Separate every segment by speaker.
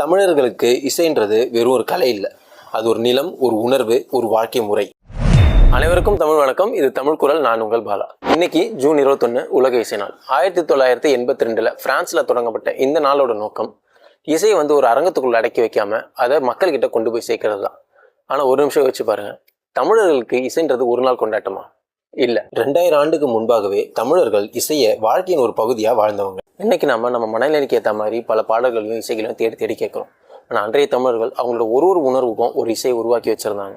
Speaker 1: தமிழர்களுக்கு இசைன்றது வெறும் ஒரு கலை இல்லை, அது ஒரு நிலம், ஒரு உணர்வு, ஒரு வாழ்க்கை முறை. அனைவருக்கும் தமிழ் வணக்கம். இது தமிழ் குரல். நான் உங்கள் பாலா. இன்னைக்கு ஜூன் 21 உலக இசை நாள். 1982 பிரான்ஸ்ல தொடங்கப்பட்ட இந்த நாளோட நோக்கம் இசையை ஒரு அரங்கத்துக்குள்ள அடக்கி வைக்காம அதை மக்கள்கிட்ட கொண்டு போய் சேர்க்கறது தான். ஆனா ஒரு நிமிஷம் வச்சு பாருங்க, தமிழர்களுக்கு இசைன்றது ஒரு நாள் கொண்டாட்டமா? இல்ல. 2000 ஆண்டுக்கு முன்பாகவே தமிழர்கள் இசையை வாழ்க்கையின் ஒரு பகுதியா வாழ்ந்தவங்க. இன்னைக்கு நம்ம மனநிலைக்கு ஏற்ற மாதிரி பல பாடல்களையும் இசைகளையும் தேடி தேடி கேட்கிறோம். ஆனா அன்றைய தமிழர்கள் அவங்களோட ஒரு உணர்வுக்கும் ஒரு இசையை உருவாக்கி வச்சிருந்தாங்க.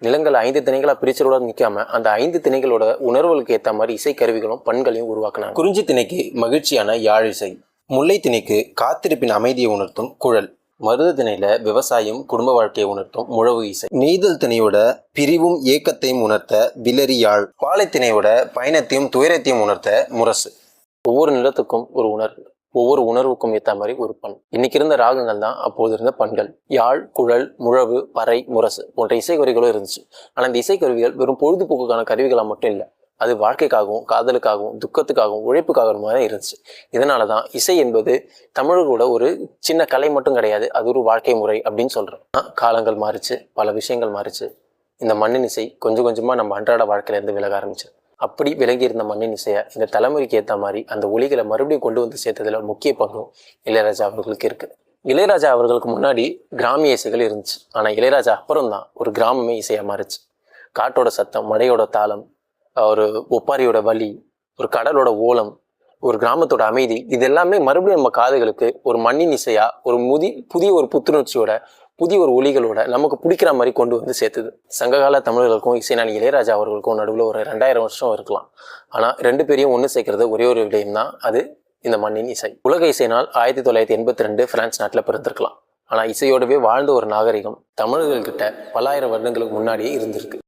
Speaker 1: நிலங்களை 5 திணைகளா பிரிச்சலோட நிற்காம அந்த 5 திணைகளோட உணர்வுகளுக்கு ஏற்ற மாதிரி இசை கருவிகளும் பண்களையும் உருவாக்குனாங்க. குறிஞ்சி திணைக்கு மகிழ்ச்சியான யாழ் இசை, முல்லை திணைக்கு காத்திருப்பின் அமைதியை உணர்த்தும் குழல், மருத திணையில விவசாயம் குடும்ப வாழ்க்கையை உணர்த்தும் முழவு இசை, நெய்தல் திணையோட பிரிவும் ஏக்கத்தையும் உணர்த்த விலரி யாழ், வாழை திணையோட பயணத்தையும் துயரத்தையும் உணர்த்த முரசு. ஒவ்வொரு நிலத்துக்கும் ஒரு உணர்வு, ஒவ்வொரு உணர்வுக்கும் ஏற்ற மாதிரி ஒரு பண். இன்னைக்கு இருந்த ராகங்கள் தான் அப்போது இருந்த பண்கள். யாழ், குழல், முழவு, பறை, முரசு போன்ற இசைக்கருவிகளும் இருந்துச்சு. ஆனா இந்த இசைக்கருவிகள் வெறும் பொழுதுபோக்குக்கான கருவிகளா மட்டும் இல்லை, அது வாழ்க்கைக்காகவும் காதலுக்காகவும் துக்கத்துக்காகவும் உழைப்புக்காகவும் தான் இருந்துச்சு. இதனாலதான் இசை என்பது தமிழர்களோட ஒரு சின்ன கலை மட்டும் கிடையாது, அது ஒரு வாழ்க்கை முறை அப்படின்னு சொல்றோம். காலங்கள் மாறிச்சு, பல விஷயங்கள் மாறிச்சு. இந்த மண்ணின் இசை கொஞ்சம் கொஞ்சமா நம்ம அன்றாட வாழ்க்கையில இருந்து விலக ஆரம்பிச்சு. அப்படி விலகி இருந்த மண்ணின் இசையை இந்த தலைமுறைக்கு ஏற்ற மாதிரி அந்த ஒலிகளை மறுபடியும் கொண்டு வந்து சேர்த்ததுல முக்கிய பங்கும் இளையராஜா அவர்களுக்கு இருக்கு. இளையராஜா அவர்களுக்கு முன்னாடி கிராமிய இசைகள் இருந்துச்சு. ஆனா இளையராஜா அப்புறம் தான் ஒரு கிராமமே இசையா மாறிச்சு. காட்டோட சத்தம், மழையோட தாளம், ஒரு ஒப்பாரியோட வலி, ஒரு கடலோட ஓலம், ஒரு கிராமத்தோட அமைதி, இது எல்லாமே மறுபடியும் நம்ம காதுகளுக்கு ஒரு மண்ணின் இசையா ஒரு புதிய ஒரு புத்துணர்ச்சியோட புதிய ஒரு ஒலிகளோட நமக்கு பிடிக்கிற மாதிரி கொண்டு வந்து சேர்த்துது. சங்ககால தமிழர்களுக்கும் இசைஞானி இளையராஜா அவர்களுக்கும் நடுவில் ஒரு 2000 வருஷம் இருக்கலாம். ஆனா 2 பேரையும் ஒன்று சேர்க்கறது ஒரே ஒரு விடயம் தான், அது இந்த மண்ணின் இசை. உலக இசை நாள் 1982 பிரான்ஸ் நாட்டில் பிறந்திருக்கலாம். ஆனா இசையோடவே வாழ்ந்த ஒரு நாகரிகம் தமிழர்கள்கிட்ட பல்லாயிரம் வருடங்களுக்கு முன்னாடியே இருந்திருக்கு.